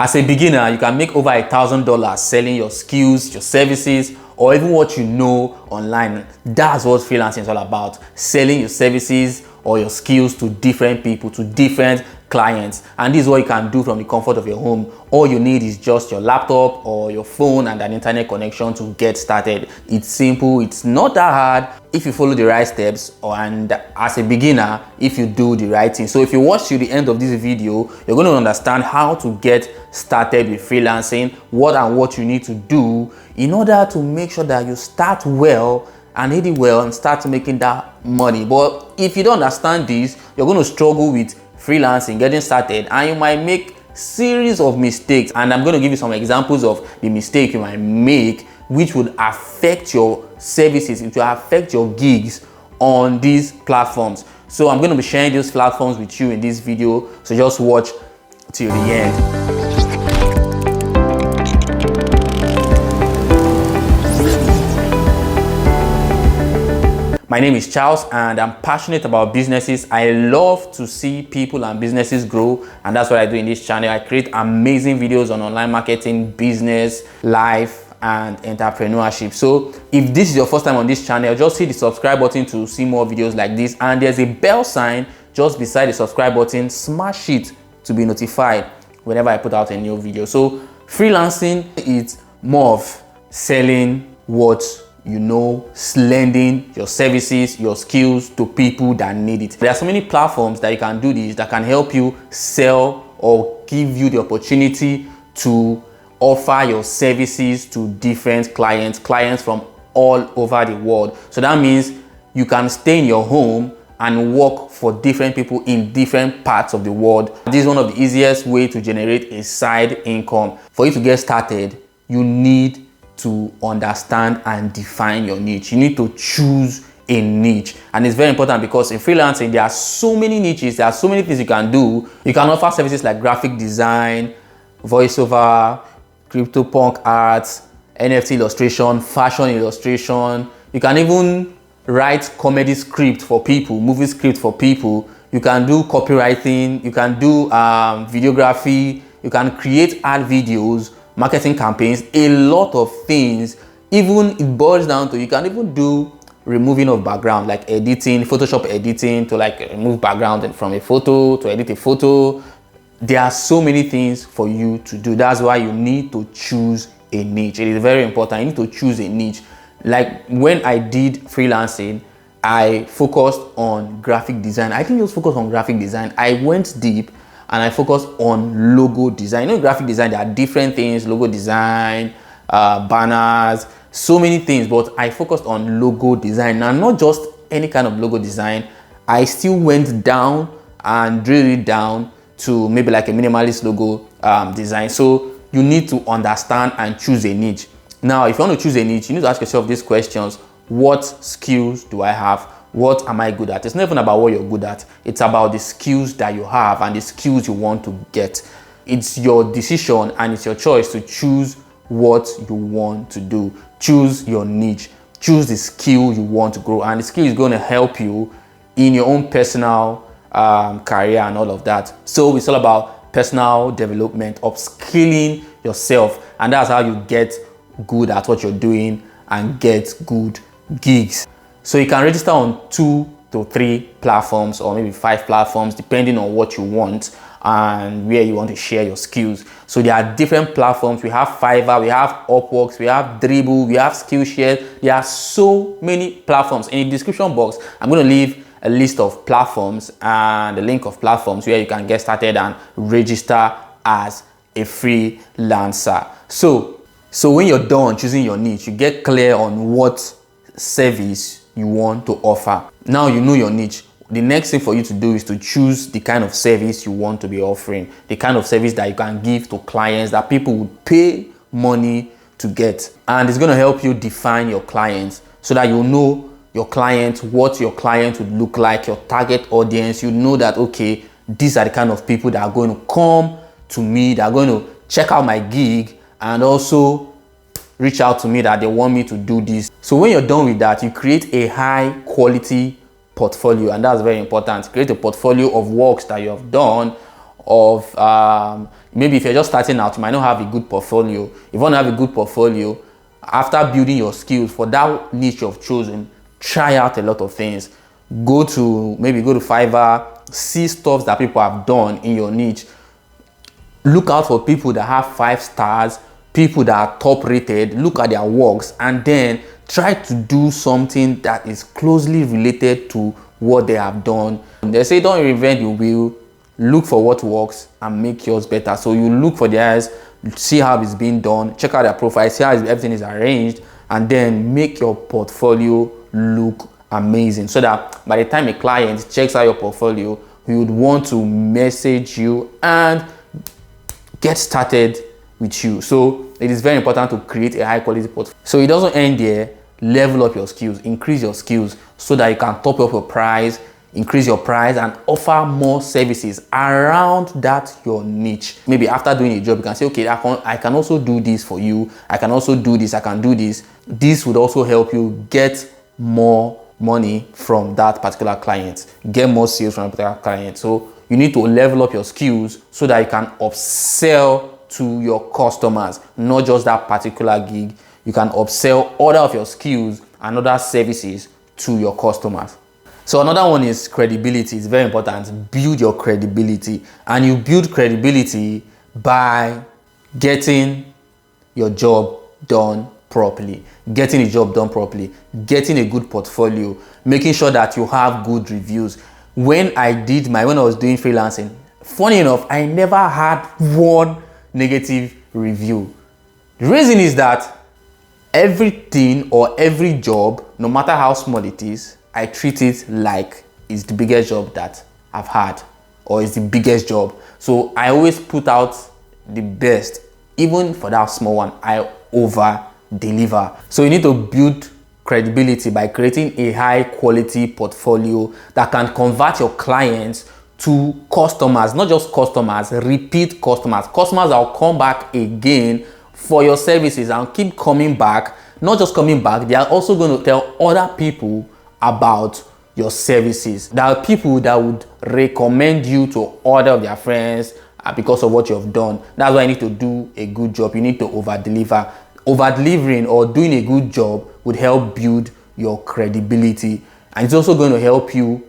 As a beginner, you can make over $1,000 selling your skills, your services, or even what you know online. That's what freelancing is all about. Selling your services or your skills to different people, to different clients. And this is what you can do from the comfort of your home. All you need is just your laptop or your phone and an internet connection to get started. It's simple, it's not that hard if you follow the right steps, and as a beginner, if you do the right thing. So if you watch till the end of this video, you're going to understand how to get started with freelancing, what you need to do in order to make sure that you start well and hit it well and start making that money. But if you don't understand this, you're going to struggle with freelancing, getting started, and you might make series of mistakes. And I'm going to give you some examples of the mistake you might make, which would affect your services, it will affect your gigs on these platforms. So I'm going to be sharing these platforms with you in this video, so just watch till the end. My name is Charles and I'm passionate about businesses. I love to see people and businesses grow, and that's what I do in this channel. I create amazing videos on online marketing, business, life, and entrepreneurship. So if this is your first time on this channel, just hit the subscribe button to see more videos like this, and there's a bell sign just beside the subscribe button. Smash it to be notified whenever I put out a new video. So freelancing is more of selling what you know, lending your services, your skills to people that need it. There are so many platforms that you can do this that can help you sell or give you the opportunity to offer your services to different clients from all over the world. So that means you can stay in your home and work for different people in different parts of the world. This is one of the easiest ways to generate a side income. For you to get started, you need to understand and define your niche. You need to choose a niche, and it's very important because in freelancing there are so many niches, there are so many things you can do. You can offer services like graphic design, voiceover, CryptoPunk arts, NFT illustration, fashion illustration. You can even write comedy script for people, movie script for people. You can do copywriting, you can do videography, you can create ad videos, marketing campaigns, a lot of things. Even it boils down to, you can even do removing of background, like editing, Photoshop editing to like remove background from a photo, to edit a photo. There are so many things for you to do. That's why you need to choose a niche. It is very important. You need to choose a niche. Like when I did freelancing, I focused on graphic design. I didn't just focus on graphic design. I went deep and I focused on logo design. You know, graphic design, there are different things, logo design, banners, so many things, but I focused on logo design. And not just any kind of logo design. I still went down and drilled it down to maybe like a minimalist logo design. So you need to understand and choose a niche. Now, if you want to choose a niche, you need to ask yourself these questions. What skills do I have? What am I good at? It's not even about what you're good at. It's about the skills that you have and the skills you want to get. It's your decision and it's your choice to choose what you want to do. Choose your niche. Choose the skill you want to grow, and the skill is going to help you in your own personal career and all of that. So it's all about personal development, upskilling yourself, and that's how you get good at what you're doing and get good gigs. So you can register on 2 to 3 platforms or maybe 5 platforms depending on what you want and where you want to share your skills. So there are different platforms. We have Fiverr, we have Upwork, we have Dribble, we have Skillshare. There are so many platforms. In the description box, I'm going to leave a list of platforms and the link of platforms where you can get started and register as a freelancer. So when you're done choosing your niche, you get clear on what service you want to offer. Now you know your niche. The next thing for you to do is to choose the kind of service you want to be offering, the kind of service that you can give to clients that people would pay money to get. And it's going to help you define your clients so that you know your client, what your client would look like, your target audience. You know that, okay, these are the kind of people that are going to come to me, that are going to check out my gig and also reach out to me that they want me to do this. So when you're done with that, you create a high quality portfolio, and that's very important. Create a portfolio of works that you have done, of Maybe if you're just starting out, you might not have a good portfolio. If you want to have a good portfolio, after building your skills for that niche you've chosen, try out a lot of things. Go to Fiverr, see stuff that people have done in your niche. Look out for people that have 5 stars, people that are top rated. Look at their works and then try to do something that is closely related to what they have done. They say don't reinvent the wheel. Look for what works and make yours better. So you look for theirs, see how it's being done, check out their profile, see how everything is arranged, and then make your portfolio look amazing, so that by the time a client checks out your portfolio, he would want to message you and get started with you. So it is very important to create a high quality portfolio. So it doesn't end there. Level up your skills, increase your skills, so that you can top up your price, increase your price, and offer more services around that your niche. Maybe after doing a job, you can say, okay, I can also do this for you. I can also do this. I can do this. This would also help you get more money from that particular client, get more sales from a particular client. So you need to level up your skills so that you can upsell to your customers, not just that particular gig. You can upsell other of your skills and other services to your customers. So another one is credibility. It's very important. Build your credibility, and you build credibility by getting your job done properly, getting a job done properly, getting a good portfolio, making sure that you have good reviews. When I was doing freelancing, funny enough, I never had one negative review. The reason is that everything or every job, no matter how small it is, I treat it like it's the biggest job that I've had, or it's the biggest job. So I always put out the best. Even for that small one, I over deliver. So you need to build credibility by creating a high quality portfolio that can convert your clients to customers, not just customers, repeat customers. Customers that will come back again for your services and keep coming back. Not just coming back, they are also going to tell other people about your services. There are people that would recommend you to other of their friends because of what you have done. That's why you need to do a good job. You need to over-deliver. Over-delivering or doing a good job would help build your credibility, and it's also going to help you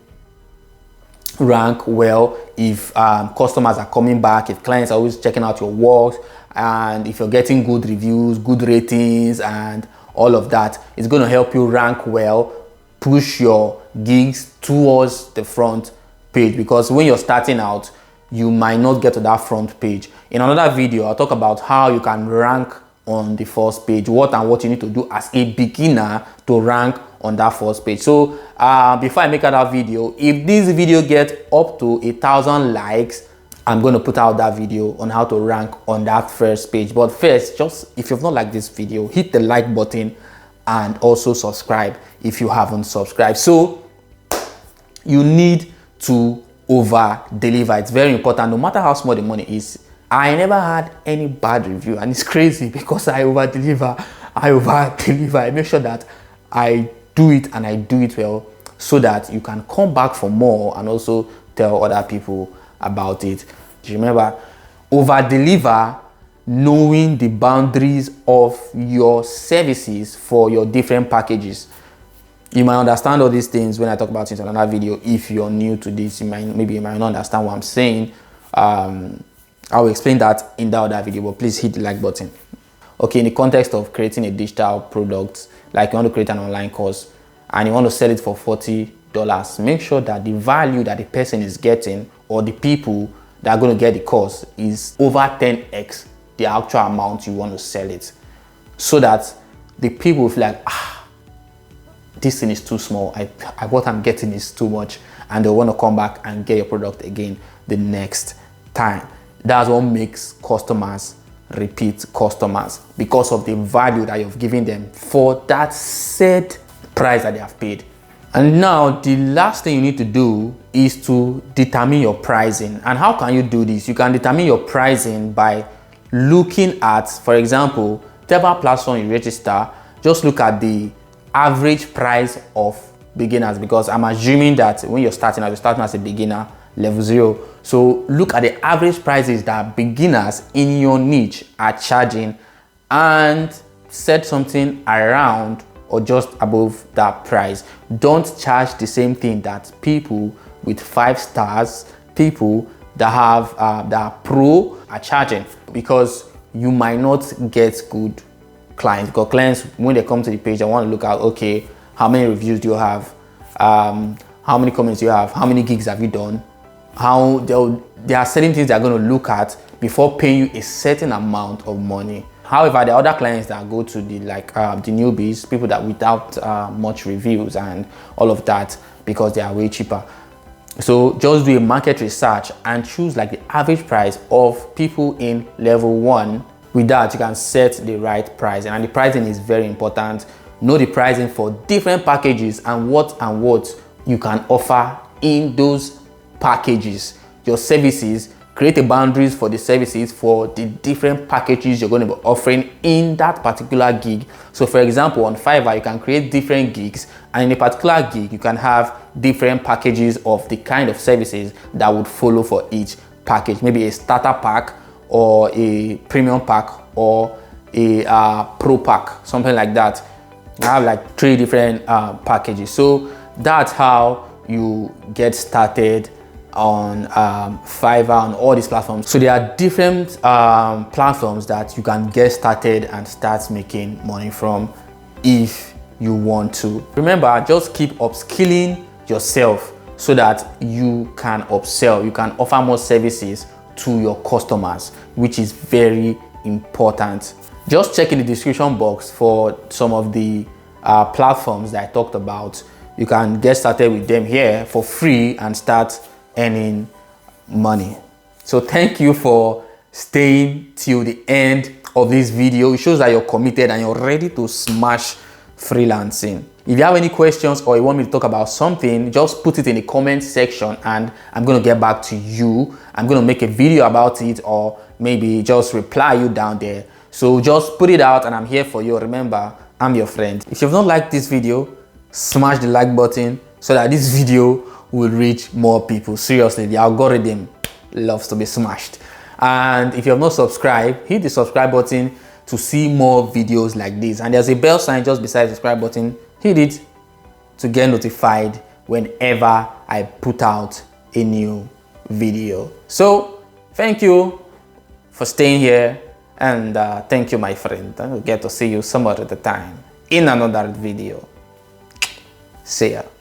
rank well if customers are coming back, if clients are always checking out your work, and if you're getting good reviews, good ratings, and all of that. It's going to help you rank well, push your gigs towards the front page, because when you're starting out, you might not get to that front page. In another video, I'll talk about how you can rank on the first page, what you need to do as a beginner to rank on that first page. So before I make that video, if this video gets up to 1,000 likes, I'm going to put out that video on how to rank on that first page. But first, just if you've not liked this video, hit the like button and also subscribe if you haven't subscribed. So you need to over deliver. It's very important, no matter how small the money is. I never had any bad review, and it's crazy because I over deliver. I make sure that I do it, and I do it well, so that you can come back for more and also tell other people about it. Remember, over deliver, knowing the boundaries of your services for your different packages. You might understand all these things when I talk about it in another video. If you're new to this, you might not understand what I'm saying. I'll explain that in that other video, but please hit the like button. Okay, in the context of creating a digital product, like you want to create an online course and you want to sell it for $40, make sure that the value that the person is getting, or the people that are going to get the course, is over 10x the actual amount you want to sell it, so that the people will feel like, this thing is too small, what I'm getting is too much, and they want to come back and get your product again the next time. That's what makes customers repeat customers, because of the value that you've given them for that said price that they have paid. And now the last thing you need to do is to determine your pricing. And how can you do this? You can determine your pricing by looking at, for example, whatever platform you register, just look at the average price of beginners, because I'm assuming that when you're starting as a beginner, level 0. So look at the average prices that beginners in your niche are charging and set something around or just above that price. Don't charge the same thing that people with 5 stars, people that have that are pro are charging, because you might not get good clients. Because clients, when they come to the page, they want to look at, okay, how many reviews do you have, how many comments do you have, how many gigs have you done, there are certain things they're going to look at before paying you a certain amount of money. However, there are other clients that go to the the newbies, people that without much reviews and all of that, because they are way cheaper. So just do a market research and choose like the average price of people in level 1. With that, you can set the right pricing, and the pricing is very important. Know the pricing for different packages and what you can offer in those packages. Your services, create the boundaries for the services for the different packages you're going to be offering in that particular gig. So for example, on Fiverr, you can create different gigs, and in a particular gig, you can have different packages of the kind of services that would follow for each package. Maybe a starter pack, or a premium pack, or a pro pack, something like that. I have like 3 different packages. So that's how you get started on Fiverr, on all these platforms. So there are different platforms that you can get started and start making money from if you want to. Remember, just keep upskilling yourself so that you can upsell, you can offer more services to your customers, which is very important. Just check in the description box for some of the platforms that I talked about. You can get started with them here for free and start earning money. So thank you for staying till the end of this video. It shows that you're committed and you're ready to smash freelancing. If you have any questions or you want me to talk about something, just put it in the comment section and I'm going to get back to you. I'm going to make a video about it, or maybe just reply you down there. So just put it out and I'm here for you. Remember, I'm your friend. If you've not liked this video, smash the like button so that this video will reach more people. Seriously, the algorithm loves to be smashed. And if you have not subscribed, hit the subscribe button to see more videos like this. And there's a bell sign just beside the subscribe button. Hit it to get notified whenever I put out a new video. So thank you for staying here, and thank you, my friend. I'll get to see you some other time in another video. See ya.